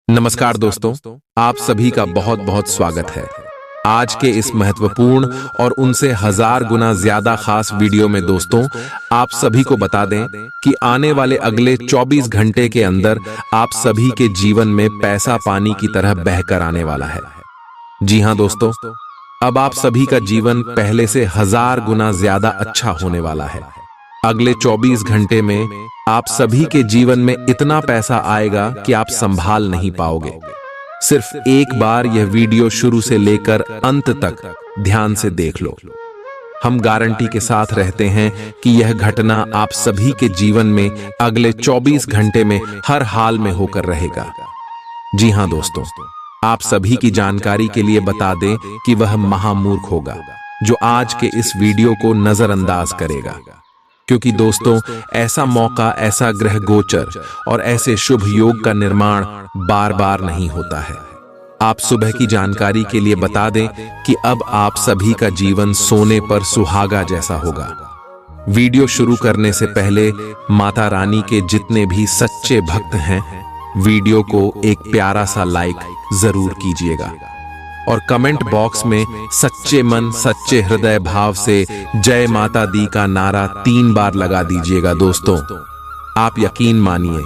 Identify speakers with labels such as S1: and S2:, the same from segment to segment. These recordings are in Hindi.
S1: नमस्कार दोस्तों, आप सभी का बहुत बहुत स्वागत है। आज के इस महत्वपूर्ण और उनसे 1000 गुना ज्यादा खास वीडियो में दोस्तों, आप सभी को बता दें कि आने वाले अगले 24 घंटे के अंदर आप सभी के जीवन में पैसा पानी की तरह बहकर आने वाला है। जी हां दोस्तों, अब आप सभी का जीवन पहले से 1000 गुना ज्यादा अच्छा होने वाला है। अगले 24 घंटे में आप सभी के जीवन में इतना पैसा आएगा कि आप संभाल नहीं पाओगे। सिर्फ एक बार यह वीडियो शुरू से लेकर अंत तक ध्यान से देख लो। हम गारंटी के साथ रहते हैं कि यह घटना आप सभी के जीवन में अगले 24 घंटे में हर हाल में होकर रहेगा। जी हां दोस्तों, आप सभी की जानकारी के लिए बता दें कि वह महामूर्ख होगा जो आज के इस वीडियो को नजरअंदाज करेगा, क्योंकि दोस्तों ऐसा मौका, ऐसा ग्रह गोचर और ऐसे शुभ योग का निर्माण बार बार नहीं होता है। आप सुबह की जानकारी के लिए बता दें कि अब आप सभी का जीवन सोने पर सुहागा जैसा होगा। वीडियो शुरू करने से पहले माता रानी के जितने भी सच्चे भक्त हैं, वीडियो को एक प्यारा सा लाइक जरूर कीजिएगा और कमेंट बॉक्स में सच्चे मन सच्चे हृदय भाव से जय माता दी का नारा 3 बार लगा दीजिएगा। दोस्तों आप यकीन मानिए,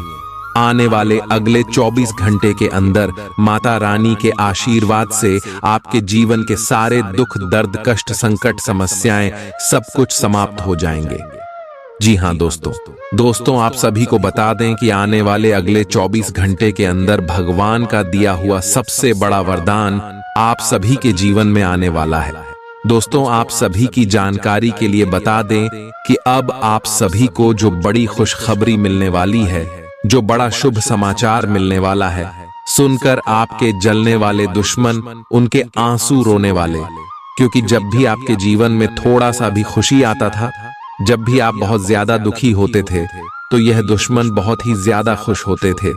S1: आने वाले अगले 24 घंटे के अंदर माता रानी के आशीर्वाद से आपके जीवन के सारे दुख दर्द कष्ट समस्याएं सब कुछ समाप्त हो जाएंगे। जी हां दोस्तों आप सभी को बता दें कि आने वाले अगले 24 घंटे के अंदर भगवान का दिया हुआ सबसे बड़ा वरदान आप सभी के जीवन में आने वाला है। दोस्तों आप सभी की जानकारी के लिए बता दें कि अब आप सभी को जो बड़ी खुशखबरी मिलने वाली है, जो बड़ा शुभ समाचार मिलने वाला है, सुनकर आपके जलने वाले दुश्मन, उनके आंसू रोने वाले, क्योंकि जब भी आपके जीवन में थोड़ा सा भी खुशी आता था, जब भी आप बहुत ज्यादा दुखी होते थे, तो यह दुश्मन बहुत ही ज्यादा खुश होते थे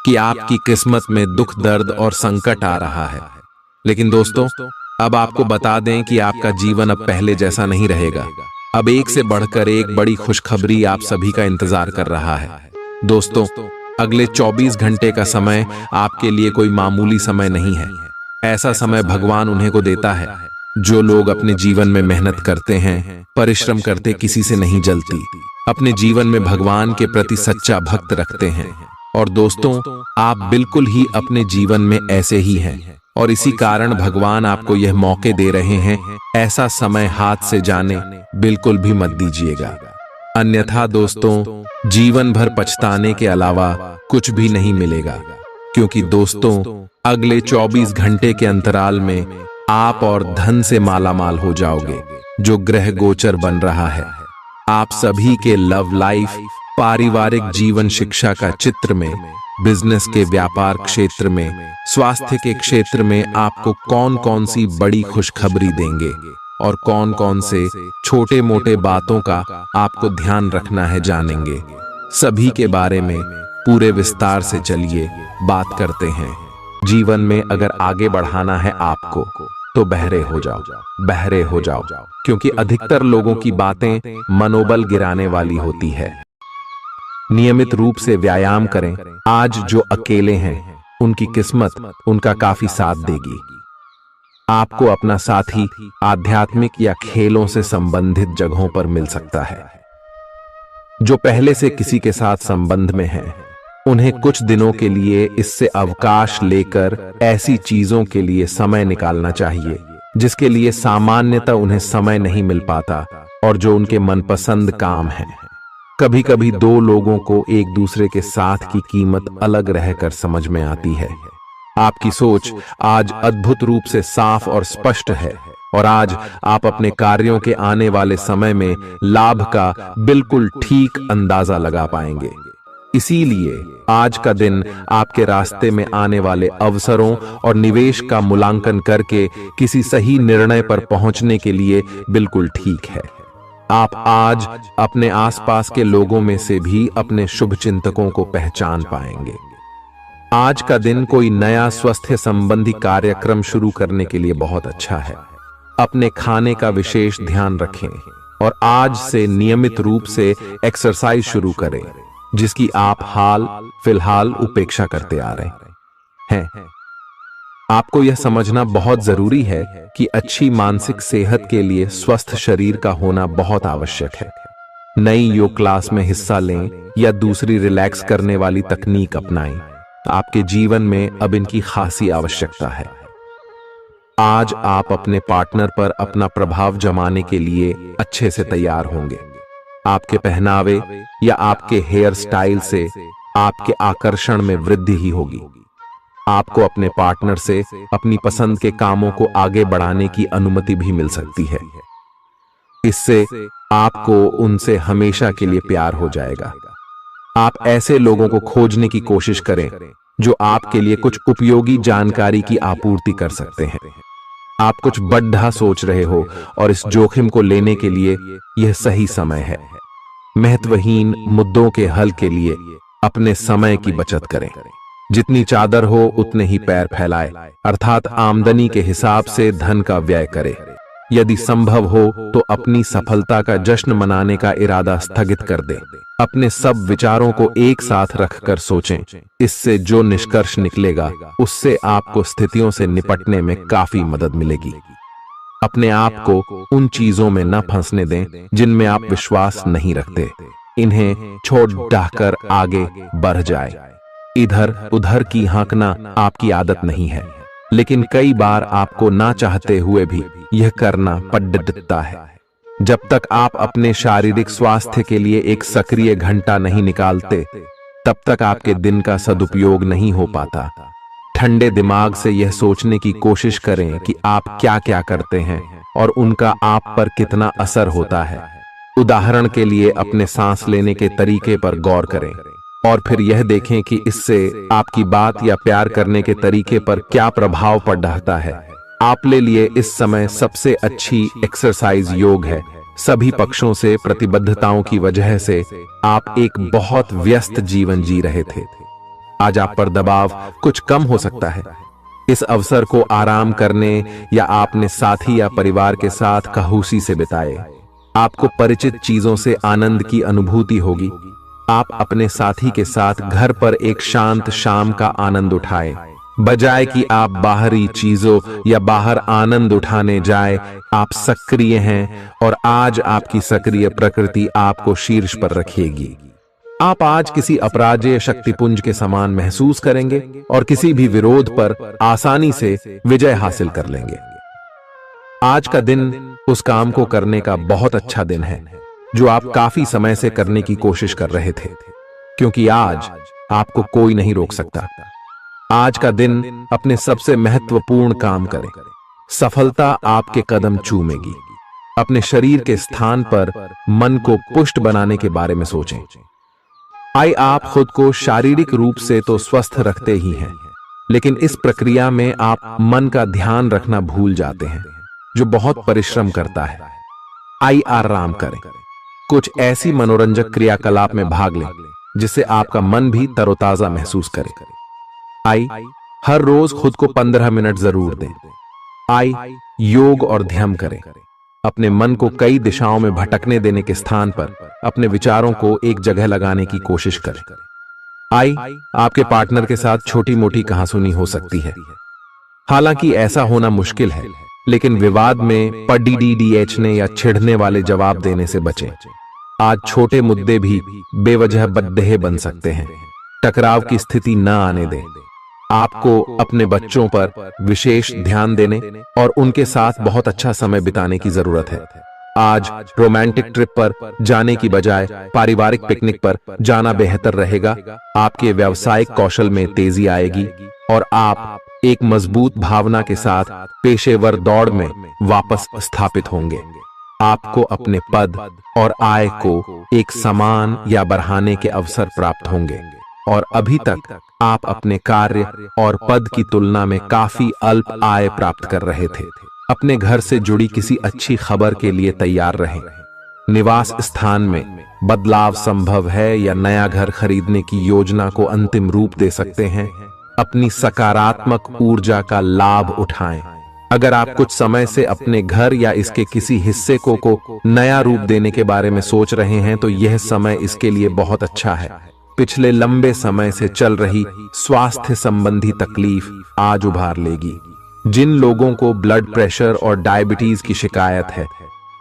S1: कि आपकी किस्मत में दुख दर्द और संकट आ रहा है। लेकिन दोस्तों अब आपको बता दें कि आपका जीवन अब पहले जैसा नहीं रहेगा। अब एक से बढ़कर एक बड़ी खुशखबरी आप सभी का इंतजार कर रहा है। दोस्तों अगले 24 घंटे का समय आपके लिए कोई मामूली समय नहीं है। ऐसा समय भगवान उन्हें को देता है जो लोग अपने जीवन में मेहनत करते हैं, परिश्रम करते, किसी से नहीं जलती, अपने जीवन में भगवान के प्रति सच्चा भक्त रखते हैं। और दोस्तों आप बिल्कुल ही अपने जीवन में ऐसे ही हैं और इसी कारण भगवान आपको यह मौके दे रहे हैं। ऐसा समय हाथ से जाने बिल्कुल भी मत दीजिएगा, अन्यथा दोस्तों जीवन भर पछताने के अलावा कुछ भी नहीं मिलेगा। क्योंकि दोस्तों अगले 24 घंटे के अंतराल में आप और धन से मालामाल हो जाओगे, जो ग्रह गोचर बन रहा है। आप सभी के लव लाइफ, पारिवारिक जीवन, शिक्षा का चित्र में, बिजनेस के व्यापार क्षेत्र में, स्वास्थ्य के क्षेत्र में आपको कौन कौन सी बड़ी खुशखबरी देंगे और कौन कौन से छोटे मोटे बातों का आपको ध्यान रखना है, जानेंगे। सभी के बारे में पूरे विस्तार से चलिए बात करते हैं। जीवन में अगर आगे बढ़ाना है आपको तो बहरे हो जाओ, क्योंकि अधिकतर लोगों की बातें मनोबल गिराने वाली होती है। नियमित रूप से व्यायाम करें। आज जो अकेले हैं उनकी किस्मत उनका काफी साथ देगी। आपको अपना साथी आध्यात्मिक या खेलों से संबंधित जगहों पर मिल सकता है। जो पहले से किसी के साथ संबंध में हैं, उन्हें कुछ दिनों के लिए इससे अवकाश लेकर ऐसी चीजों के लिए समय निकालना चाहिए जिसके लिए सामान्यतः उन्हें समय नहीं मिल पाता और जो उनके मनपसंद काम है। कभी कभी 2 लोगों को एक दूसरे के साथ की कीमत अलग रहकर समझ में आती है। आपकी सोच आज अद्भुत रूप से साफ और स्पष्ट है और आज आप अपने कार्यों के आने वाले समय में लाभ का बिल्कुल ठीक अंदाजा लगा पाएंगे। इसीलिए आज का दिन आपके रास्ते में आने वाले अवसरों और निवेश का मूल्यांकन करके किसी सही निर्णय पर पहुंचने के लिए बिल्कुल ठीक है। आप आज अपने आसपास के लोगों में से भी अपने शुभ चिंतकों को पहचान पाएंगे। आज का दिन कोई नया स्वास्थ्य संबंधी कार्यक्रम शुरू करने के लिए बहुत अच्छा है। अपने खाने का विशेष ध्यान रखें और आज से नियमित रूप से एक्सरसाइज शुरू करें, जिसकी आप हाल फिलहाल उपेक्षा करते आ रहे हैं। आपको यह समझना बहुत जरूरी है कि अच्छी मानसिक सेहत के लिए स्वस्थ शरीर का होना बहुत आवश्यक है। नई योग क्लास में हिस्सा लें या दूसरी रिलैक्स करने वाली तकनीक अपनाएं, आपके जीवन में अब इनकी खासी आवश्यकता है। आज आप अपने पार्टनर पर अपना प्रभाव जमाने के लिए अच्छे से तैयार होंगे। आपके पहनावे या आपके हेयर स्टाइल से आपके आकर्षण में वृद्धि ही होगी। आपको अपने पार्टनर से अपनी पसंद के कामों को आगे बढ़ाने की अनुमति भी मिल सकती है। इससे आपको उनसे हमेशा के लिए प्यार हो जाएगा। आप ऐसे लोगों को खोजने की कोशिश करें जो आपके लिए कुछ उपयोगी जानकारी की आपूर्ति कर सकते हैं। आप कुछ बड़ा सोच रहे हो और इस जोखिम को लेने के लिए यह सही समय है। महत्वहीन मुद्दों के हल के लिए अपने समय की बचत करें। जितनी चादर हो उतने ही पैर फैलाए, अर्थात आमदनी के हिसाब से धन का व्यय करें। यदि संभव हो तो अपनी सफलता का जश्न मनाने का इरादा स्थगित कर दें। अपने सब विचारों को एक साथ रखकर सोचें। इससे जो निष्कर्ष निकलेगा उससे आपको स्थितियों से निपटने में काफी मदद मिलेगी। अपने आप को उन चीजों में न फंसने दें जिनमें आप विश्वास नहीं रखते। इन्हें छोड़ डाहकर आगे बढ़ जाए। इधर उधर की हाँकना आपकी आदत नहीं है, लेकिन कई बार आपको ना चाहते हुए भी यह करना पड़ता है। जब तक आप अपने शारीरिक स्वास्थ्य के लिए एक सक्रिय घंटा नहीं निकालते, तब तक आपके दिन का सदुपयोग नहीं हो पाता। ठंडे दिमाग से यह सोचने की कोशिश करें कि आप क्या क्या करते हैं और उनका आप पर कितना असर होता है। उदाहरण के लिए अपने सांस लेने के तरीके पर गौर करें और फिर यह देखें कि इससे आपकी बात या प्यार करने के तरीके पर क्या प्रभाव पड़ रहा है। आपके लिए इस समय सबसे अच्छी एक्सरसाइज योग है। सभी पक्षों से प्रतिबद्धताओं की वजह से आप एक बहुत व्यस्त जीवन जी रहे थे। आज आप पर दबाव कुछ कम हो सकता है। इस अवसर को आराम करने या अपने साथी या परिवार के साथ खहुशी से बिताएं। आपको परिचित चीजों से आनंद की अनुभूति होगी। आप अपने साथी के साथ घर पर एक शांत शाम का आनंद उठाएं, बजाय कि आप बाहरी चीजों या बाहर आनंद उठाने जाएं। आप सक्रिय हैं और आज आपकी सक्रिय प्रकृति आपको शीर्ष पर रखेगी। आप आज किसी अपराजेय शक्तिपुंज के समान महसूस करेंगे और किसी भी विरोध पर आसानी से विजय हासिल कर लेंगे। आज का दिन उस काम को करने का बहुत अच्छा दिन है जो आप काफी समय से करने की कोशिश कर रहे थे, क्योंकि आज आपको कोई नहीं रोक सकता। आज का दिन अपने सबसे महत्वपूर्ण काम करें। सफलता आपके कदम चूमेगी। अपने शरीर के स्थान पर मन को पुष्ट बनाने के बारे में सोचें। आप खुद को शारीरिक रूप से तो स्वस्थ रखते ही हैं, लेकिन इस प्रक्रिया में आप मन का ध्यान रखना भूल जाते हैं, जो बहुत परिश्रम करता है। आराम करें। कुछ ऐसी मनोरंजक क्रियाकलाप में भाग लें जिससे आपका मन भी तरोताजा महसूस करे। हर रोज खुद को 15 मिनट जरूर दें। योग और ध्यान करें। अपने मन को कई दिशाओं में भटकने देने के स्थान पर अपने विचारों को एक जगह लगाने की कोशिश करें। आपके पार्टनर के साथ छोटी मोटी कहासुनी हो सकती है। हालांकि ऐसा होना मुश्किल है, लेकिन विवाद में पढ़ने या छिड़ने वाले जवाब देने से बचें। आज छोटे मुद्दे भी बेवजह बद्देह बन सकते हैं। टकराव की स्थिति न आने दें। आपको अपने बच्चों पर विशेष ध्यान देने और उनके साथ बहुत अच्छा समय बिताने की जरूरत है। आज रोमांटिक ट्रिप पर जाने की बजाय पारिवारिक पिकनिक पर जाना बेहतर रहेगा। आपके व्यावसायिक कौशल में तेजी आएगी और आप एक मजबूत भावना के साथ पेशेवर दौड़ में वापस स्थापित होंगे। आपको अपने पद और आय को एक समान या बढ़ाने के अवसर प्राप्त होंगे और अभी तक आप अपने कार्य और पद की तुलना में काफी अल्प आय प्राप्त कर रहे थे। अपने घर से जुड़ी किसी अच्छी खबर के लिए तैयार रहें। निवास स्थान में बदलाव संभव है या नया घर खरीदने की योजना को अंतिम रूप दे सकते हैं। अपनी सकारात्मक ऊर्जा का लाभ उठाएं। अगर आप कुछ समय से अपने घर या इसके किसी हिस्से को नया रूप देने के बारे में सोच रहे हैं तो यह समय इसके लिए बहुत अच्छा है। पिछले लंबे समय से चल रही स्वास्थ्य संबंधी तकलीफ आज उभार लेगी। जिन लोगों को ब्लड प्रेशर और डायबिटीज की शिकायत है,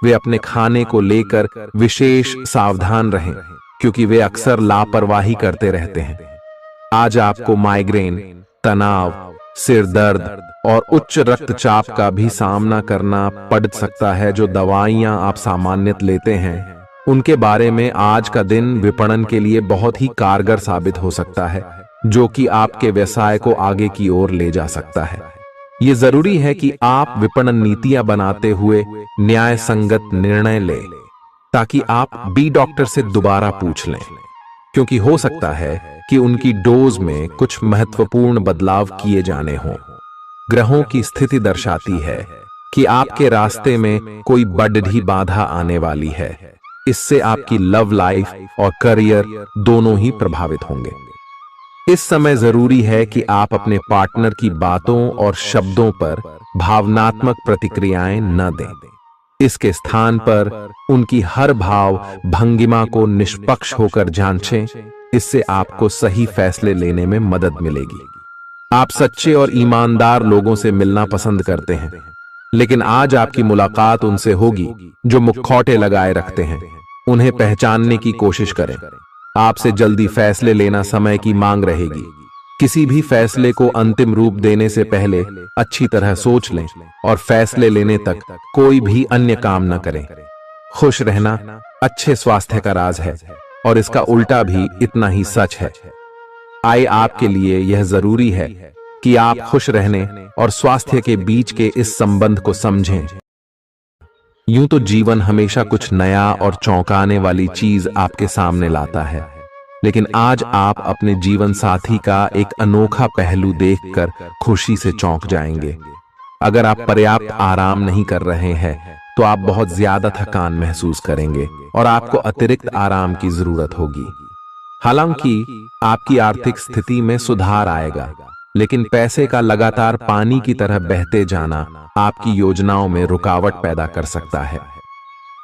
S1: वे अपने खाने को लेकर विशेष सावधान रहें, क्योंकि वे अक्सर लापरवाही करते रहते हैं। आज आपको माइग्रेन, तनाव, सिर दर्द और उच्च रक्तचाप का भी सामना करना पड़ सकता है। जो दवाइयां आप सामान्यतः लेते हैं, उनके बारे में आज का दिन विपणन के लिए बहुत ही कारगर साबित हो सकता है, जो कि आपके व्यवसाय को आगे की ओर ले जा सकता है। ये जरूरी है कि आप विपणन नीतियां बनाते हुए न्याय संगत निर्णय लें, ताकि आप बी डॉक्टर से दोबारा पूछ लें, क्योंकि हो सकता है कि उनकी डोज में कुछ महत्वपूर्ण बदलाव किए जाने हों। ग्रहों की स्थिति दर्शाती है कि आपके रास्ते में कोई बड़ी बाधा आने वाली है। इससे आपकी लव लाइफ और करियर दोनों ही प्रभावित होंगे। इस समय जरूरी है कि आप अपने पार्टनर की बातों और शब्दों पर भावनात्मक प्रतिक्रियाएं न दें। इसके स्थान पर उनकी हर भाव भंगिमा को निष्पक्ष होकर जांचें। इससे आपको सही फैसले लेने में मदद मिलेगी। आप सच्चे और ईमानदार लोगों से मिलना पसंद करते हैं, लेकिन आज आपकी मुलाकात उनसे होगी जो मुखौटे लगाए रखते हैं। उन्हें पहचानने की कोशिश करें। आपसे जल्दी फैसले लेना समय की मांग रहेगी। किसी भी फैसले को अंतिम रूप देने से पहले अच्छी तरह सोच लें और फैसले लेने तक कोई भी अन्य काम न करें। खुश रहना अच्छे स्वास्थ्य का राज है, और इसका उल्टा भी इतना ही सच है। आए आपके लिए यह जरूरी है कि आप खुश रहने और स्वास्थ्य के बीच के इस संबंध को समझें। यूं तो जीवन हमेशा कुछ नया और चौंकाने वाली चीज आपके सामने लाता है, लेकिन आज आप अपने जीवन साथी का एक अनोखा पहलू देखकर खुशी से चौंक जाएंगे। अगर आप पर्याप्त आराम नहीं कर रहे हैं, तो आप बहुत ज्यादा थकान महसूस करेंगे और आपको अतिरिक्त आराम की जरूरत होगी। हालांकि आपकी आर्थिक स्थिति में सुधार आएगा, लेकिन पैसे का लगातार पानी की तरह बहते जाना आपकी योजनाओं में रुकावट पैदा कर सकता है।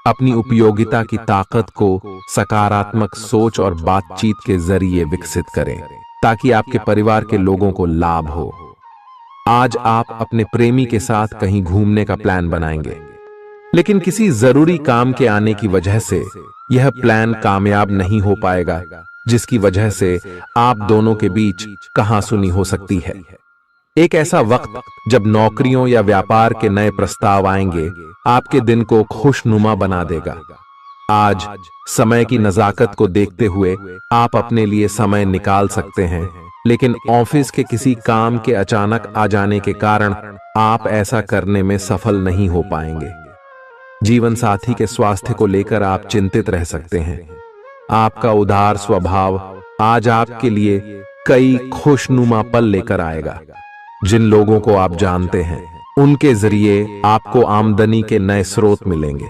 S1: अपनी उपयोगिता की ताकत को सकारात्मक सोच और बातचीत के जरिए विकसित करें, ताकि आपके परिवार के लोगों को लाभ हो। आज आप अपने प्रेमी के साथ कहीं घूमने का प्लान बनाएंगे, लेकिन किसी जरूरी काम के आने की वजह से यह प्लान कामयाब नहीं हो पाएगा, जिसकी वजह से आप दोनों के बीच कहासुनी हो सकती है। एक ऐसा वक्त जब नौकरियों या व्यापार के नए प्रस्ताव आएंगे, आपके दिन को खुशनुमा बना देगा। आज समय की नजाकत को देखते हुए आप अपने लिए समय निकाल सकते हैं, लेकिन ऑफिस के किसी काम के अचानक आ जाने के कारण आप ऐसा करने में सफल नहीं हो पाएंगे। जीवन साथी के स्वास्थ्य को लेकर आप चिंतित रह सकते हैं। आपका उदार स्वभाव आज आपके लिए कई खुशनुमा पल लेकर आएगा। जिन लोगों को आप जानते हैं, उनके जरिए आपको आमदनी के नए स्रोत मिलेंगे।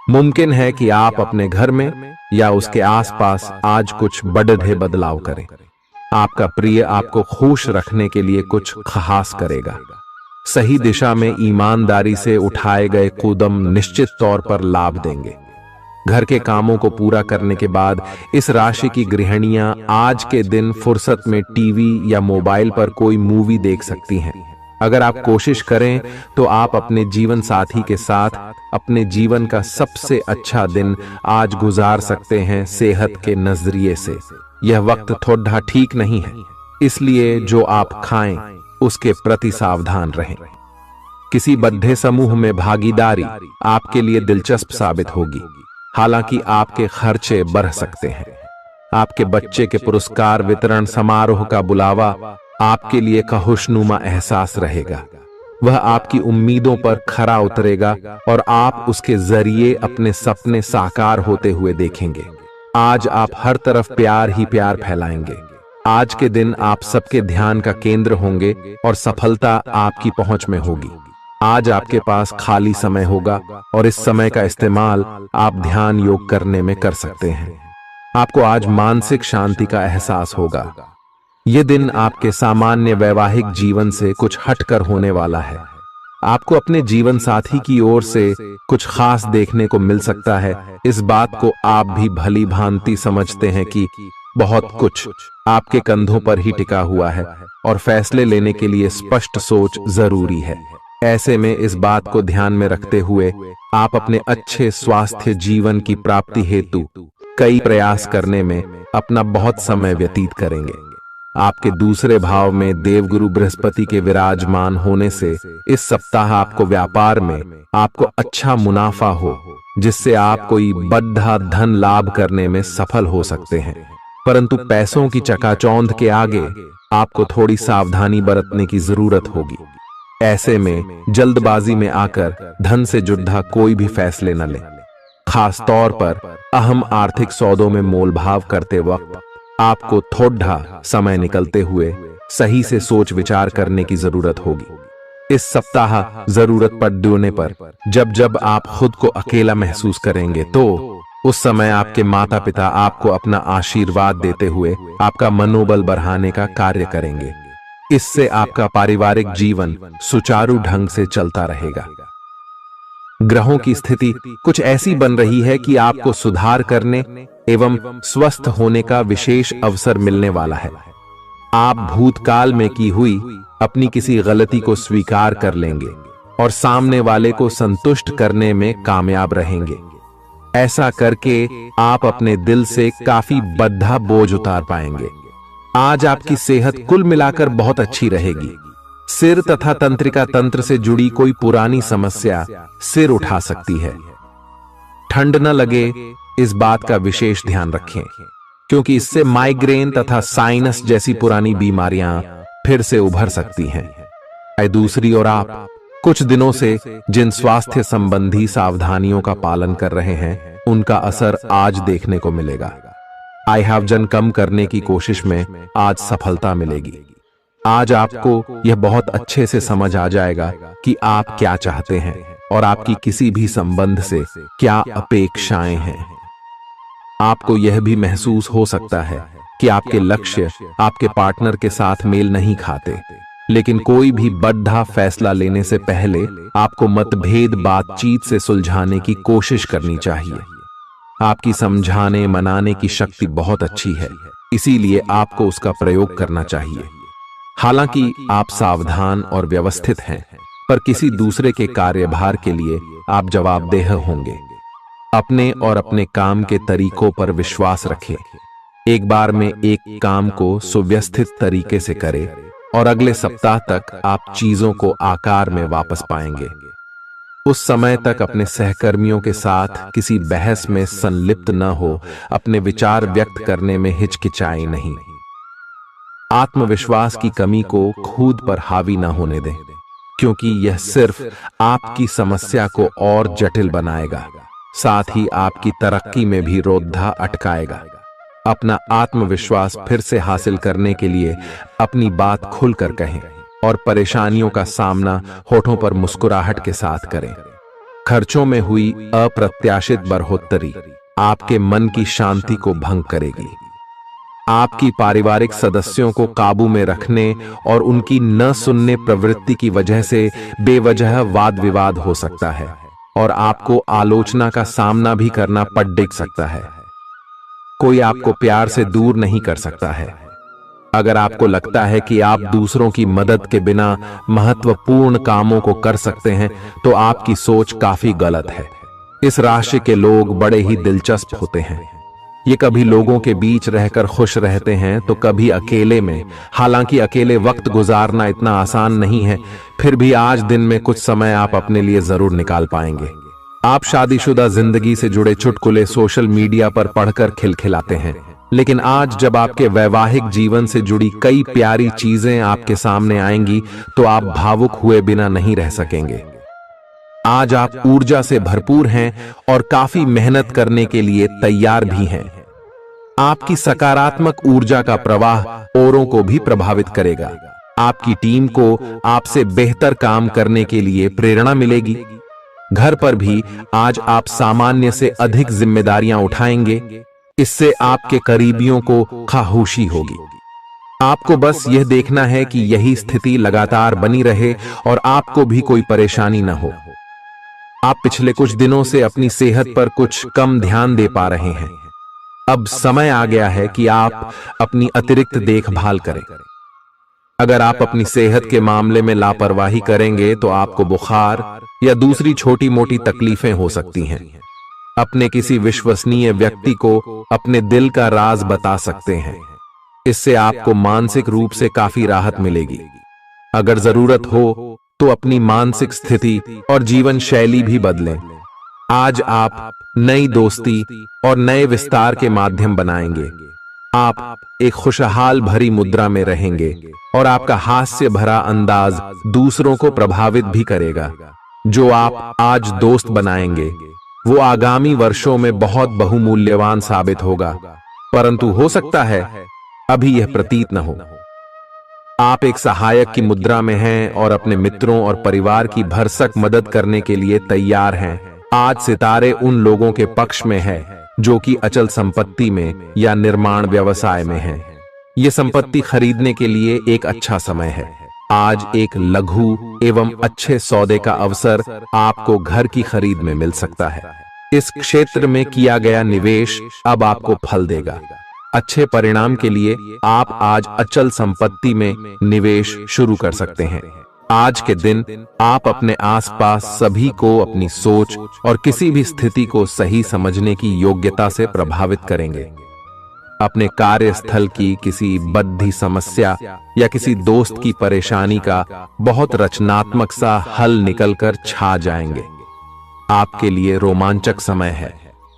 S1: मुमकिन है कि आप अपने घर में या उसके आसपास आज कुछ बड़े बदलाव करें। आपका प्रिय आपको खुश रखने के लिए कुछ खास करेगा। सही दिशा में ईमानदारी से उठाए गए कदम निश्चित तौर पर लाभ देंगे। घर के कामों को पूरा करने के बाद इस राशि की गृहिणियां आज के दिन फुर्सत में टीवी या मोबाइल पर कोई मूवी देख सकती हैं। अगर आप कोशिश करें तो आप अपने जीवन साथी के साथ अपने जीवन का सबसे अच्छा दिन आज गुजार सकते हैं। सेहत के नजरिए से यह वक्त थोड़ा ठीक नहीं है, इसलिए जो आप खाएं उसके प्रति सावधान रहें। किसी बड़े समूह में भागीदारी आपके लिए दिलचस्प साबित होगी, हालांकि आपके खर्चे बढ़ सकते हैं। आपके बच्चे के पुरस्कार वितरण समारोह का बुलावा आपके लिए खुशनुमा एहसास रहेगा। वह आपकी उम्मीदों पर खरा उतरेगा और आप उसके जरिए अपने सपने साकार होते हुए देखेंगे। आज आप हर तरफ प्यार ही प्यार फैलाएंगे। आज के दिन आप सबके ध्यान का केंद्र होंगे और सफलता आपकी पहुंच में होगी। आज आपके पास खाली समय होगा और इस समय का इस्तेमाल आप ध्यान योग करने में कर सकते हैं। आपको आज मानसिक शांति का एहसास होगा। यह दिन आपके सामान्य वैवाहिक जीवन से कुछ हटकर होने वाला है। आपको अपने जीवन साथी की ओर से कुछ खास देखने को मिल सकता है। इस बात को आप भी भली भांति समझते हैं कि बहुत कुछ आपके कंधों पर ही टिका हुआ है और फैसले लेने के लिए स्पष्ट सोच जरूरी है। ऐसे में इस बात को ध्यान में रखते हुए आप अपने अच्छे स्वास्थ्य जीवन की प्राप्ति हेतु कई प्रयास करने में अपना बहुत समय व्यतीत करेंगे। आपके दूसरे भाव में देवगुरु बृहस्पति के विराजमान होने से इस सप्ताह आपको व्यापार में आपको अच्छा मुनाफा हो, जिससे आप कोई बड़ा धन लाभ करने में सफल हो सकते हैं। परंतु पैसों की चकाचौंध के आगे आपको थोड़ी सावधानी बरतने की जरूरत होगी। ऐसे में जल्दबाजी में आकर धन से जुड़ा कोई भी फैसले न लें। खास तौर पर अहम आर्थिक सौदों में मोलभाव करते वक्त आपको थोड़ा समय निकलते हुए सही से सोच विचार करने की जरूरत होगी। इस सप्ताह जरूरत पड़ने पर जब जब आप खुद को अकेला महसूस करेंगे तो उस समय आपके माता पिता आपको अपना आशीर्वाद देते हुए आपका मनोबल बढ़ाने का कार्य करेंगे। इससे आपका पारिवारिक जीवन सुचारू ढंग से चलता रहेगा। ग्रहों की स्थिति कुछ ऐसी बन रही है कि आपको सुधार करने एवं स्वस्थ होने का विशेष अवसर मिलने वाला है। आप भूतकाल में की हुई अपनी किसी गलती को स्वीकार कर लेंगे और सामने वाले को संतुष्ट करने में कामयाब रहेंगे। ऐसा करके आप अपने दिल से काफी बद्धा बोझ उतार पाएंगे। आज आपकी सेहत कुल मिलाकर बहुत अच्छी रहेगी। सिर तथा तंत्रिका तंत्र से जुड़ी कोई पुरानी समस्या सिर उठा सकती है। ठंड न लगे इस बात का विशेष ध्यान रखें, क्योंकि इससे माइग्रेन तथा साइनस जैसी पुरानी बीमारियां फिर से उभर सकती हैं। दूसरी ओर आप कुछ दिनों से जिन स्वास्थ्य संबंधी सावधानियों का पालन कर रहे हैं, उनका असर आज देखने को मिलेगा। वजन कम करने की कोशिश में आज सफलता मिलेगी। आज आपको यह बहुत अच्छे से समझ आ जाएगा कि आप क्या चाहते हैं और आपकी किसी भी संबंध से क्या अपेक्षाएं हैं। आपको यह भी महसूस हो सकता है कि आपके लक्ष्य आपके पार्टनर के साथ मेल नहीं खाते, लेकिन कोई भी बड़ा फैसला लेने से पहले आपको मतभेद बातचीत से सुलझाने की कोशिश करनी चाहिए। आपकी समझाने मनाने की शक्ति बहुत अच्छी है, इसीलिए आपको उसका प्रयोग करना चाहिए। हालांकि आप सावधान और व्यवस्थित हैं, पर किसी दूसरे के कार्यभार के लिए आप जवाबदेह होंगे। अपने और अपने काम के तरीकों पर विश्वास रखें। एक बार में एक काम को सुव्यवस्थित तरीके से करें और अगले सप्ताह तक आप चीजों को आकार में वापस पाएंगे। उस समय तक अपने सहकर्मियों के साथ किसी बहस में संलिप्त न हो, अपने विचार व्यक्त करने में हिचकिचाएं नहीं। आत्मविश्वास की कमी को खुद पर हावी न होने दें, क्योंकि यह सिर्फ आपकी समस्या को और जटिल बनाएगा, साथ ही आपकी तरक्की में भी रोधा अटकाएगा। अपना आत्मविश्वास फिर से हासिल करने के लिए अपनी बात खुलकर कहें और परेशानियों का सामना होठों पर मुस्कुराहट के साथ करें। खर्चों में हुई अप्रत्याशित बढ़ोतरी आपके मन की शांति को भंग करेगी। आपकी पारिवारिक सदस्यों को काबू में रखने और उनकी न सुनने प्रवृत्ति की वजह से बेवजह वाद विवाद हो सकता है और आपको आलोचना का सामना भी करना पड़ सकता है। कोई आपको प्यार से दूर नहीं कर सकता है। अगर आपको लगता है कि आप दूसरों की मदद के बिना महत्वपूर्ण कामों को कर सकते हैं, तो आपकी सोच काफी गलत है। इस राशि के लोग बड़े ही दिलचस्प होते हैं। ये कभी लोगों के बीच रहकर खुश रहते हैं तो कभी अकेले में। हालांकि अकेले वक्त गुजारना इतना आसान नहीं है, फिर भी आज दिन में कुछ समय आप अपने लिए जरूर निकाल पाएंगे। आप शादीशुदा जिंदगी से जुड़े चुटकुले सोशल मीडिया पर पढ़कर खिलखिलाते हैं, लेकिन आज जब आपके वैवाहिक जीवन से जुड़ी कई प्यारी चीजें आपके सामने आएंगी तो आप भावुक हुए बिना नहीं रह सकेंगे। आज आप ऊर्जा से भरपूर हैं और काफी मेहनत करने के लिए तैयार भी हैं। आपकी सकारात्मक ऊर्जा का प्रवाह औरों को भी प्रभावित करेगा। आपकी टीम को आपसे बेहतर काम करने के लिए प्रेरणा मिलेगी। घर पर भी आज आप सामान्य से अधिक जिम्मेदारियां उठाएंगे। इससे आपके करीबियों को खामोशी होगी। आपको बस यह देखना है कि यही स्थिति लगातार बनी रहे और आपको भी कोई परेशानी न हो। आप पिछले कुछ दिनों से अपनी सेहत पर कुछ कम ध्यान दे पा रहे हैं। अब समय आ गया है कि आप अपनी अतिरिक्त देखभाल करें। अगर आप अपनी सेहत के मामले में लापरवाही करेंगे तो आपको बुखार या दूसरी छोटी मोटी तकलीफें हो सकती हैं। अपने किसी विश्वसनीय व्यक्ति को अपने दिल का राज बता सकते हैं। इससे आपको मानसिक रूप से काफी राहत मिलेगी। अगर जरूरत हो तो अपनी मानसिक स्थिति और जीवन शैली भी बदलें। आज आप नई दोस्ती और नए विस्तार के माध्यम बनाएंगे। आप एक खुशहाल भरी मुद्रा में रहेंगे और आपका हास्य भरा अंदाज दूसरों को प्रभावित भी करेगा। जो आप आज दोस्त बनाएंगे वो आगामी वर्षों में बहुत बहुमूल्यवान साबित होगा, परंतु हो सकता है अभी यह प्रतीत न हो। आप एक सहायक की मुद्रा में हैं और अपने मित्रों और परिवार की भरसक मदद करने के लिए तैयार हैं। आज सितारे उन लोगों के पक्ष में है जो कि अचल संपत्ति में या निर्माण व्यवसाय में हैं। ये संपत्ति खरीदने के लिए एक अच्छा समय है। आज एक लघु एवं अच्छे सौदे का अवसर आपको घर की खरीद में मिल सकता है। इस क्षेत्र में किया गया निवेश अब आपको फल देगा। अच्छे परिणाम के लिए आप आज अचल संपत्ति में निवेश शुरू कर सकते हैं। आज के दिन आप अपने आसपास सभी को अपनी सोच और किसी भी स्थिति को सही समझने की योग्यता से प्रभावित करेंगे। अपने कार्यस्थल की किसी बद्धी समस्या या किसी दोस्त की परेशानी का बहुत रचनात्मक सा हल निकलकर छा जाएंगे। आपके लिए रोमांचक समय है।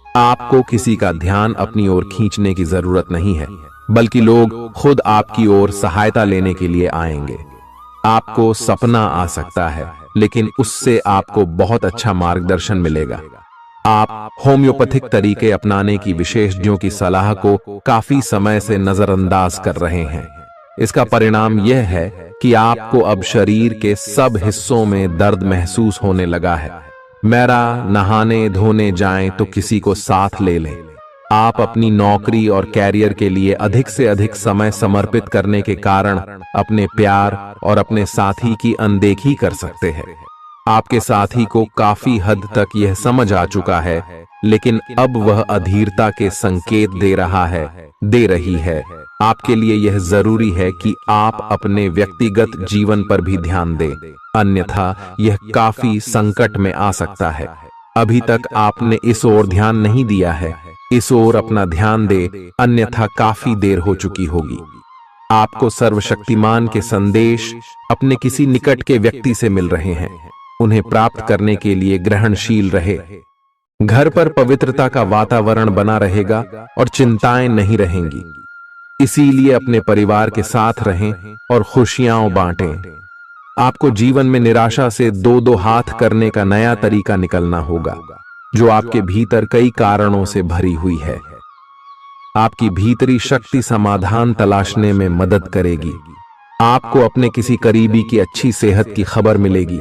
S1: आपको किसी का ध्यान अपनी ओर खींचने की जरूरत नहीं है, बल्कि लोग खुद आपकी ओर सहायता लेने के लिए आएंगे। आपको सपना आ सकता है, लेकिन उससे आपको बहुत अच्छा मार्गदर्शन मिलेगा। आप होम्योपैथिक तरीके अपनाने की विशेषज्ञों की सलाह को काफी समय से नजरअंदाज कर रहे हैं। इसका परिणाम यह है कि आपको अब शरीर के सब हिस्सों में दर्द महसूस होने लगा है। मेरा नहाने धोने जाएं तो किसी को साथ ले लें। आप अपनी नौकरी और कैरियर के लिए अधिक से अधिक समय समर्पित करने के कारण अपने प्यार और अपने साथी की अनदेखी कर सकते हैं। आपके साथी को काफी हद तक यह समझ आ चुका है, लेकिन अब वह अधीरता के संकेत दे रही है। आपके लिए यह जरूरी है कि आप अपने व्यक्तिगत जीवन पर भी ध्यान दें, अन्यथा यह काफी संकट में आ सकता है। अभी तक आपने इस ओर ध्यान नहीं दिया है। इस ओर अपना ध्यान दे, अन्यथा काफी देर हो चुकी होगी। आपको सर्वशक्तिमान के संदेश अपने किसी निकट के व्यक्ति से मिल रहे हैं। उन्हें प्राप्त करने के लिए ग्रहणशील रहे। घर पर पवित्रता का वातावरण बना रहेगा और चिंताएं नहीं रहेंगी। इसीलिए अपने परिवार के साथ रहें और खुशियां बांटें। आपको जीवन में निराशा से दो हाथ करने का नया तरीका निकलना होगा, जो आपके भीतर कई कारणों से भरी हुई है। आपकी भीतरी शक्ति समाधान तलाशने में मदद करेगी। आपको अपने किसी करीबी की अच्छी सेहत की खबर मिलेगी।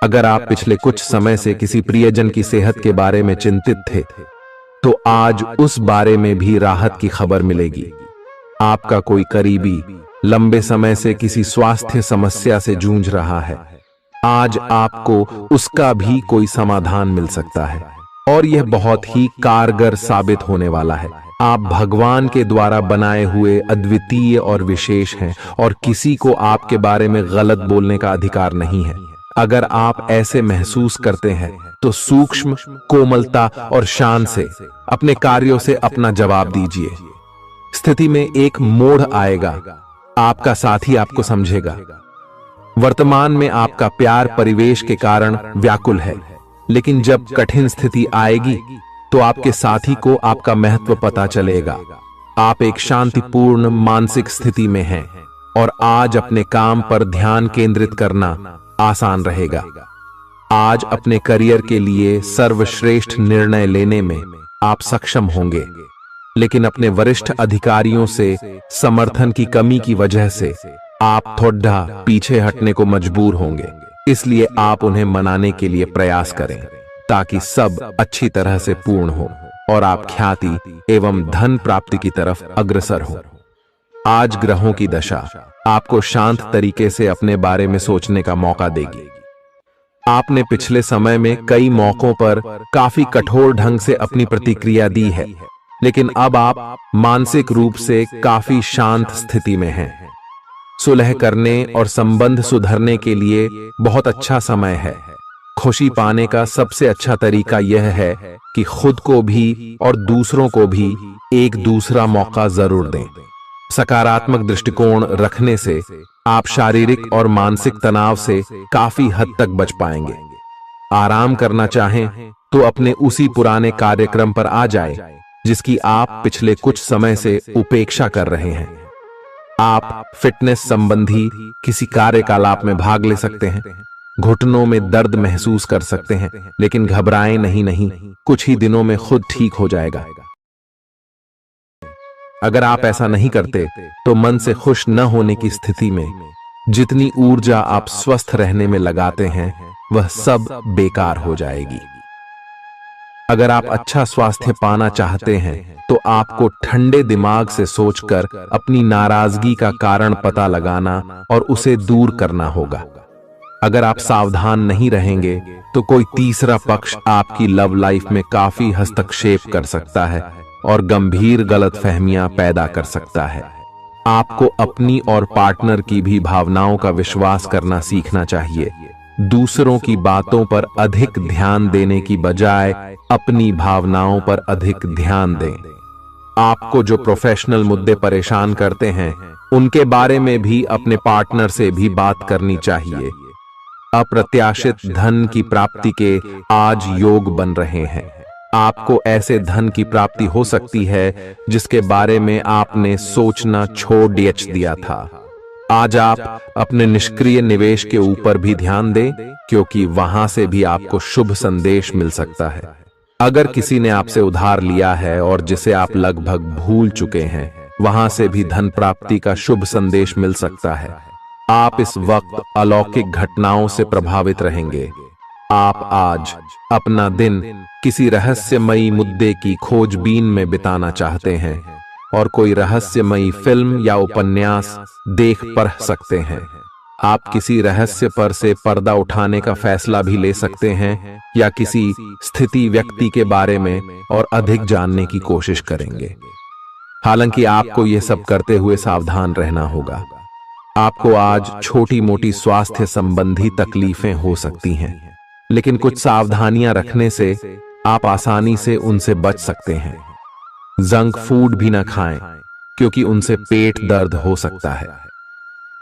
S1: अगर आप पिछले कुछ समय से किसी प्रियजन की सेहत के बारे में चिंतित थे, तो आज उस बारे में भी राहत की खबर मिलेगी। आपका कोई करीबी लंबे समय से किसी स्वास्थ्य समस्या से जूझ रहा है। आज आपको उसका भी कोई समाधान मिल सकता है और यह बहुत ही कारगर साबित होने वाला है। आप भगवान के द्वारा बनाए हुए अद्वितीय और विशेष हैं और किसी को आपके बारे में गलत बोलने का अधिकार नहीं है। अगर आप ऐसे महसूस करते हैं तो सूक्ष्म, कोमलता और शान से अपने कार्यों से अपना जवाब दीजिए। स्थिति में एक मोड़ आएगा। आपका साथी आपको समझेगा। वर्तमान में आपका प्यार परिवेश के कारण व्याकुल है, लेकिन जब कठिन स्थिति आएगी तो आपके साथी को आपका महत्व पता चलेगा। आप एक शांतिपूर्ण मानसिक स्थिति में हैं और आज अपने काम पर ध्यान केंद्रित करना आसान रहेगा। आज अपने करियर के लिए सर्वश्रेष्ठ निर्णय लेने में आप सक्षम होंगे, लेकिन अपने वरिष्ठ अधिकारियों से समर्थन की कमी की वजह से आप थोड़ा पीछे हटने को मजबूर होंगे। इसलिए आप उन्हें मनाने के लिए प्रयास करें ताकि सब अच्छी तरह से पूर्ण हो और आप ख्याति एवं धन प्राप्ति की तरफ अग्रसर हो। आज ग्रहों की दशा आपको शांत तरीके से अपने बारे में सोचने का मौका देगी। आपने पिछले समय में कई मौकों पर काफी कठोर ढंग से अपनी प्रतिक्रिया दी है। लेकिन अब आप मानसिक रूप से काफी शांत स्थिति में हैं। सुलह करने और संबंध सुधरने के लिए बहुत अच्छा समय है। खुशी पाने का सबसे अच्छा तरीका यह है कि खुद को भी और दूसरों को भी एक दूसरा मौका जरूर दें। सकारात्मक दृष्टिकोण रखने से आप शारीरिक और मानसिक तनाव से काफी हद तक बच पाएंगे। आराम करना चाहें तो अपने उसी पुराने कार्यक्रम पर आ जाएं, जिसकी आप पिछले कुछ समय से उपेक्षा कर रहे हैं। आप फिटनेस संबंधी किसी कार्यकलाप में भाग ले सकते हैं। घुटनों में दर्द महसूस कर सकते हैं, लेकिन घबराएं नहीं, कुछ ही दिनों में खुद ठीक हो जाएगा। अगर आप ऐसा नहीं करते तो मन से खुश न होने की स्थिति में जितनी ऊर्जा आप स्वस्थ रहने में लगाते हैं वह सब बेकार हो जाएगी। अगर आप अच्छा स्वास्थ्य पाना चाहते हैं तो आपको ठंडे दिमाग से सोचकर अपनी नाराजगी का कारण पता लगाना और उसे दूर करना होगा। अगर आप सावधान नहीं रहेंगे तो कोई तीसरा पक्ष आपकी लव लाइफ में काफी हस्तक्षेप कर सकता है और गंभीर गलतफहमियां पैदा कर सकता है। आपको अपनी और पार्टनर की भी भावनाओं का विश्वास करना सीखना चाहिए। दूसरों की बातों पर अधिक ध्यान देने की बजाय अपनी भावनाओं पर अधिक ध्यान दें। आपको जो प्रोफेशनल मुद्दे परेशान करते हैं उनके बारे में भी अपने पार्टनर से भी बात करनी चाहिए। अप्रत्याशित धन की प्राप्ति के आज योग बन रहे हैं। आपको ऐसे धन की प्राप्ति हो सकती है जिसके बारे में आपने सोचना छोड़ दिया था। आज आप अपने निष्क्रिय निवेश के ऊपर भी ध्यान दें, क्योंकि वहां से भी आपको शुभ संदेश मिल सकता है। अगर किसी ने आपसे उधार लिया है और जिसे आप लगभग भूल चुके हैं, वहां से भी धन प्राप्ति का शुभ संदेश मिल सकता है। आप इस वक्त अलौकिक घटनाओं से प्रभावित रहेंगे। आप आज अपना दिन किसी रहस्यमयी मुद्दे की खोजबीन में बिताना चाहते हैं और कोई रहस्यमयी फिल्म या उपन्यास देख पढ़ सकते हैं। आप किसी रहस्य पर से पर्दा उठाने का फैसला भी ले सकते हैं या किसी स्थिति व्यक्ति के बारे में और अधिक जानने की कोशिश करेंगे। हालांकि आपको यह सब करते हुए सावधान रहना होगा। आपको आज छोटी मोटी स्वास्थ्य संबंधी तकलीफें हो सकती हैं, लेकिन कुछ सावधानियां रखने से आप आसानी से उनसे बच सकते हैं। जंक फूड भी न खाएं, क्योंकि उनसे पेट दर्द हो सकता है।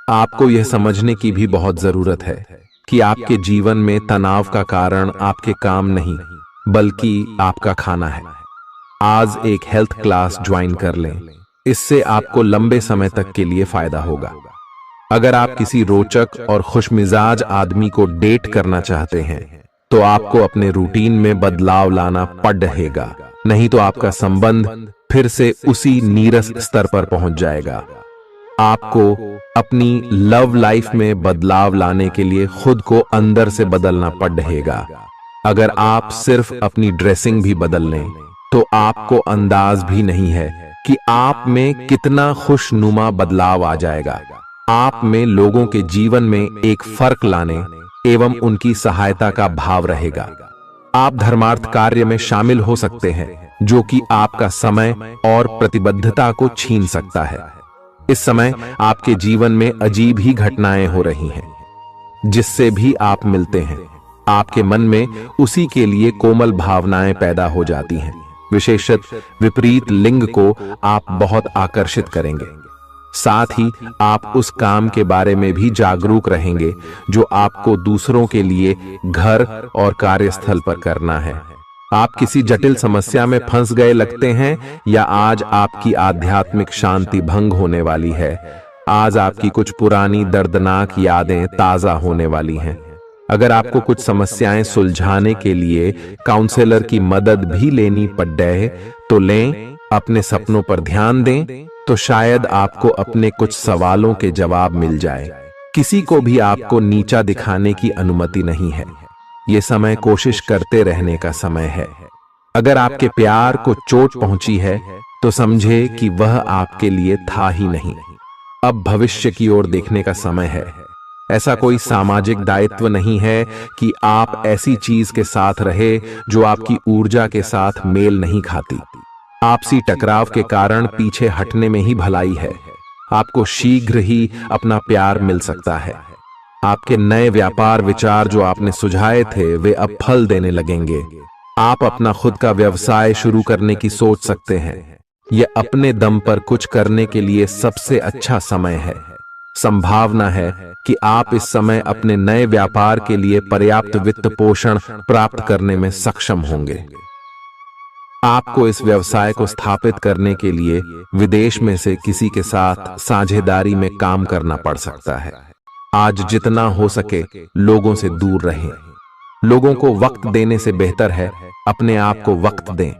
S1: आपको यह समझने की भी बहुत जरूरत है कि आपके जीवन में तनाव का कारण आपके काम नहीं, बल्कि आपका खाना है। आज एक हेल्थ क्लास ज्वाइन कर लें, इससे आपको लंबे समय तक के लिए फायदा होगा। अगर आप किसी रोचक और खुशमिजाज आदमी को डेट करना चाहते हैं तो आपको अपने रूटीन में बदलाव लाना पड़ेगा, नहीं तो आपका संबंध फिर से उसी नीरस स्तर पर पहुंच जाएगा। आपको अपनी लव लाइफ में बदलाव लाने के लिए खुद को अंदर से बदलना पड़ेगा। अगर आप सिर्फ अपनी ड्रेसिंग भी बदल लें तो आपको अंदाज भी नहीं है कि आप में कितना खुशनुमा बदलाव आ जाएगा। आप में लोगों के जीवन में एक फर्क लाने एवं उनकी सहायता का भाव रहेगा। आप धर्मार्थ कार्य में शामिल हो सकते हैं, जो कि आपका समय और प्रतिबद्धता को छीन सकता है। इस समय आपके जीवन में अजीब ही घटनाएं हो रही हैं। जिससे भी आप मिलते हैं, आपके मन में उसी के लिए कोमल भावनाएं पैदा हो जाती हैं। विशेषतः विपरीत लिंग को आप बहुत आकर्षित करेंगे। साथ ही आप उस काम के बारे में भी जागरूक रहेंगे जो आपको दूसरों के लिए घर और कार्यस्थल पर करना है। आप किसी जटिल समस्या में फंस गए लगते हैं, या आज आपकी आध्यात्मिक शांति भंग होने वाली है। आज आपकी कुछ पुरानी दर्दनाक यादें ताजा होने वाली हैं। अगर आपको कुछ समस्याएं सुलझाने के लिए काउंसलर की मदद भी लेनी पड़े तो लें। अपने सपनों पर ध्यान दें तो शायद आपको अपने कुछ सवालों के जवाब मिल जाए। किसी को भी आपको नीचा दिखाने की अनुमति नहीं है। ये समय कोशिश करते रहने का समय है। अगर आपके प्यार को चोट पहुंची है तो समझे कि वह आपके लिए था ही नहीं। अब भविष्य की ओर देखने का समय है। ऐसा कोई सामाजिक दायित्व नहीं है कि आप ऐसी चीज के साथ रहे जो आपकी ऊर्जा के साथ मेल नहीं खाती। आपसी टकराव के कारण पीछे हटने में ही भलाई है। आपको शीघ्र ही अपना प्यार मिल सकता है। आपके नए व्यापार विचार जो आपने सुझाए थे वे अब फल देने लगेंगे। आप अपना खुद का व्यवसाय शुरू करने की सोच सकते हैं। यह अपने दम पर कुछ करने के लिए सबसे अच्छा समय है। संभावना है कि आप इस समय अपने नए व्यापार के लिए पर्याप्त वित्त पोषण प्राप्त करने में सक्षम होंगे। आपको इस व्यवसाय को स्थापित करने के लिए विदेश में से किसी के साथ साझेदारी में काम करना पड़ सकता है। आज जितना हो सके लोगों से दूर रहें। लोगों को वक्त देने से बेहतर है अपने आप को वक्त दें।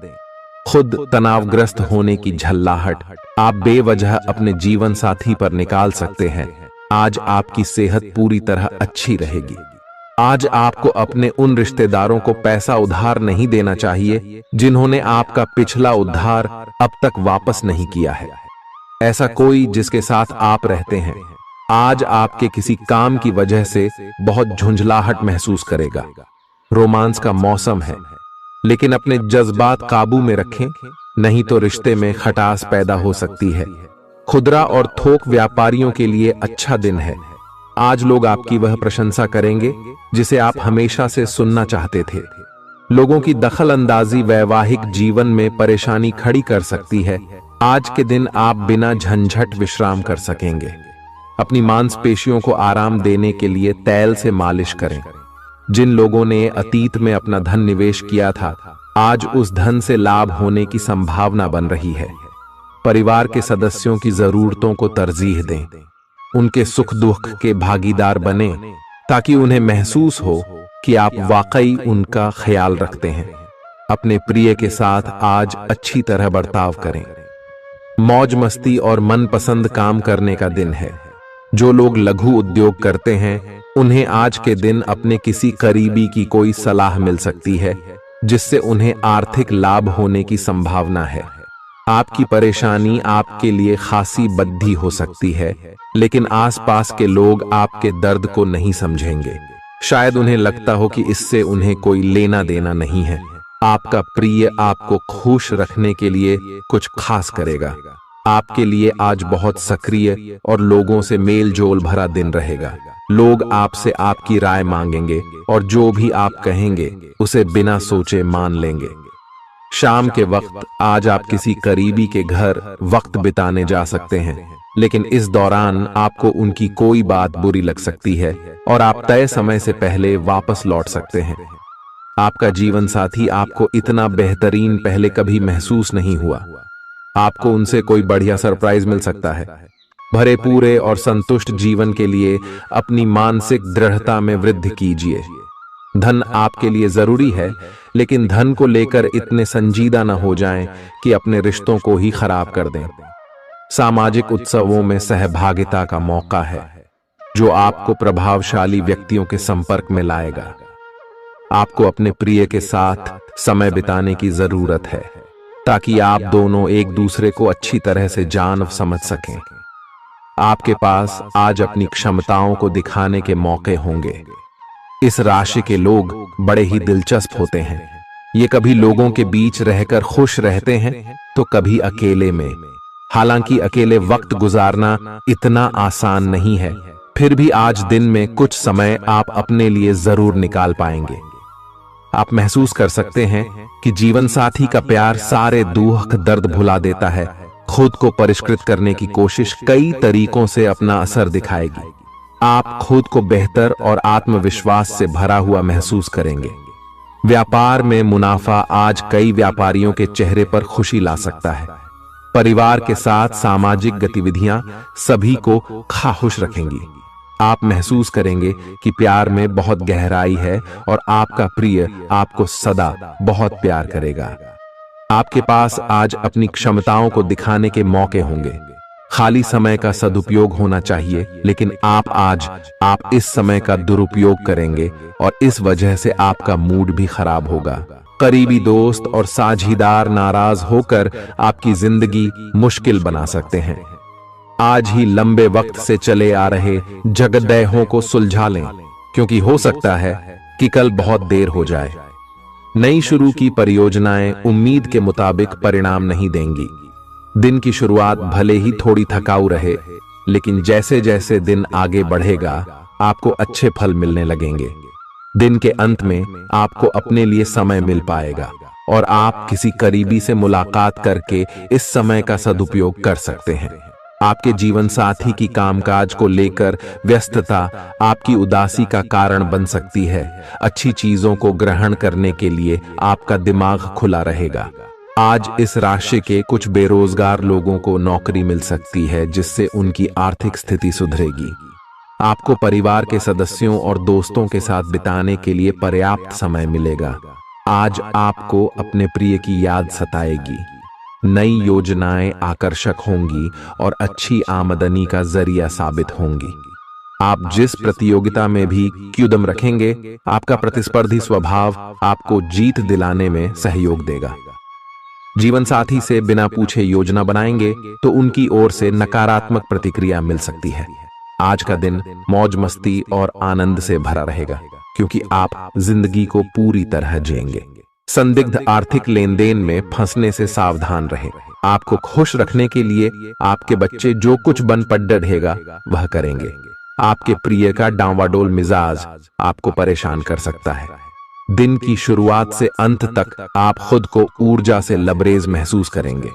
S1: खुद तनावग्रस्त होने की झल्लाहट आप बेवजह अपने जीवन साथी पर निकाल सकते हैं। आज आपकी सेहत पूरी तरह अच्छी रहेगी। आज आपको अपने उन रिश्तेदारों को पैसा उधार नहीं देना चाहिए जिन्होंने आपका पिछला उधार अब तक वापस नहीं किया है। ऐसा कोई जिसके साथ आप रहते हैं आज आपके किसी काम की वजह से बहुत झुंझलाहट महसूस करेगा। रोमांस का मौसम है, लेकिन अपने जज्बात काबू में रखें, नहीं तो रिश्ते में खटास पैदा हो सकती है। खुदरा और थोक व्यापारियों के लिए अच्छा दिन है। आज लोग आपकी वह प्रशंसा करेंगे जिसे आप हमेशा से सुनना चाहते थे। लोगों की दखल अंदाजी वैवाहिक जीवन में परेशानी खड़ी कर सकती है। आज के दिन आप बिना झंझट विश्राम कर सकेंगे। अपनी मांसपेशियों को आराम देने के लिए तेल से मालिश करें। जिन लोगों ने अतीत में अपना धन निवेश किया था आज उस धन से लाभ होने की संभावना बन रही है। परिवार के सदस्यों की जरूरतों को तरजीह दें। उनके सुख दुख के भागीदार बने ताकि उन्हें महसूस हो कि आप वाकई उनका ख्याल रखते हैं। अपने प्रिय के साथ आज अच्छी तरह बर्ताव करें। मौज मस्ती और मनपसंद काम करने का दिन है। जो लोग लघु उद्योग करते हैं उन्हें आज के दिन अपने किसी करीबी की कोई सलाह मिल सकती है जिससे उन्हें आर्थिक लाभ होने की संभावना है। आपकी परेशानी आपके लिए खासी बद्धी हो सकती है, लेकिन आसपास के लोग आपके दर्द को नहीं समझेंगे। शायद उन्हें लगता हो कि इससे उन्हें कोई लेना देना नहीं है। आपका प्रिय आपको खुश रखने के लिए कुछ खास करेगा। आपके लिए आज बहुत सक्रिय और लोगों से मेल जोल भरा दिन रहेगा। लोग आपसे आपकी राय मांगेंगे और जो भी आप कहेंगे उसे बिना सोचे मान लेंगे। शाम के वक्त आज आप किसी करीबी के घर वक्त बिताने जा सकते हैं, लेकिन इस दौरान आपको उनकी कोई बात बुरी लग सकती है और आप तय समय से पहले वापस लौट सकते हैं। आपका जीवन साथी आपको इतना बेहतरीन पहले कभी महसूस नहीं हुआ। आपको उनसे कोई बढ़िया सरप्राइज मिल सकता है। भरे पूरे और संतुष्ट जीवन के लिए अपनी मानसिक दृढ़ता में वृद्धि कीजिए। धन आपके लिए जरूरी है, लेकिन धन को लेकर इतने संजीदा न हो जाएं कि अपने रिश्तों को ही खराब कर दें। सामाजिक उत्सवों में सहभागिता का मौका है जो आपको प्रभावशाली व्यक्तियों के संपर्क में लाएगा। आपको अपने प्रिय के साथ समय बिताने की जरूरत है ताकि आप दोनों एक दूसरे को अच्छी तरह से जान समझ सकें। आपके पास आज अपनी क्षमताओं को दिखाने के मौके होंगे। इस राशि के लोग बड़े ही दिलचस्प होते हैं। ये कभी लोगों के बीच रहकर खुश रहते हैं तो कभी अकेले में। हालांकि अकेले वक्त गुजारना इतना आसान नहीं है, फिर भी आज दिन में कुछ समय आप अपने लिए जरूर निकाल पाएंगे। आप महसूस कर सकते हैं कि जीवन साथी का प्यार सारे दुख दर्द भुला देता है। खुद को परिष्कृत करने की कोशिश कई तरीकों से अपना असर दिखाएगी। आप खुद को बेहतर और आत्मविश्वास से भरा हुआ महसूस करेंगे। व्यापार में मुनाफा आज कई व्यापारियों के चेहरे पर खुशी ला सकता है। परिवार के साथ सामाजिक गतिविधियां सभी को खुश रखेंगी। आप महसूस करेंगे कि प्यार में बहुत गहराई है और आपका प्रिय आपको सदा बहुत प्यार करेगा। आपके पास आज अपनी क्षमताओं को दिखाने के मौके होंगे। खाली समय का सदुपयोग होना चाहिए, लेकिन आप इस समय का दुरुपयोग करेंगे और इस वजह से आपका मूड भी खराब होगा। करीबी दोस्त और साझीदार नाराज होकर आपकी जिंदगी मुश्किल बना सकते हैं। आज ही लंबे वक्त से चले आ रहे जगदेहों को सुलझा लें, क्योंकि हो सकता है कि कल बहुत देर हो जाए। नई शुरू की परियोजनाएं उम्मीद के मुताबिक परिणाम नहीं देंगी। दिन की शुरुआत भले ही थोड़ी थकाऊ रहे, लेकिन जैसे जैसे दिन आगे बढ़ेगा आपको अच्छे फल मिलने लगेंगे। दिन के अंत में आपको अपने लिए समय मिल पाएगा और आप किसी करीबी से मुलाकात करके इस समय का सदुपयोग कर सकते हैं। आपके जीवन साथी की कामकाज को लेकर व्यस्तता आपकी उदासी का कारण बन सकती है। अच्छी चीजों को ग्रहण करने के लिए आपका दिमाग खुला रहेगा। आज इस राशि के कुछ बेरोजगार लोगों को नौकरी मिल सकती है, जिससे उनकी आर्थिक स्थिति सुधरेगी। आपको परिवार के सदस्यों और दोस्तों के साथ बिताने के लिए पर्याप्त समय मिलेगा। आज आपको अपने प्रिय की याद सताएगी। नई योजनाएं आकर्षक होंगी और अच्छी आमदनी का जरिया साबित होंगी। आप जिस प्रतियोगिता में भी कदम रखेंगे, आपका प्रतिस्पर्धी स्वभाव आपको जीत दिलाने में सहयोग देगा। जीवन साथी से बिना पूछे योजना बनाएंगे तो उनकी ओर से नकारात्मक प्रतिक्रिया मिल सकती है। आज का दिन मौज मस्ती और आनंद से भरा रहेगा, क्योंकि आप जिंदगी को पूरी तरह जिएंगे। संदिग्ध आर्थिक लेन देन में फंसने से सावधान रहें। आपको खुश रखने के लिए आपके बच्चे जो कुछ बन पढ़ रहेगा वह करेंगे। आपके प्रिय का डांवाडोल मिजाज आपको परेशान कर सकता है। दिन की शुरुआत से अंत तक आप खुद को ऊर्जा से लबरेज महसूस करेंगे।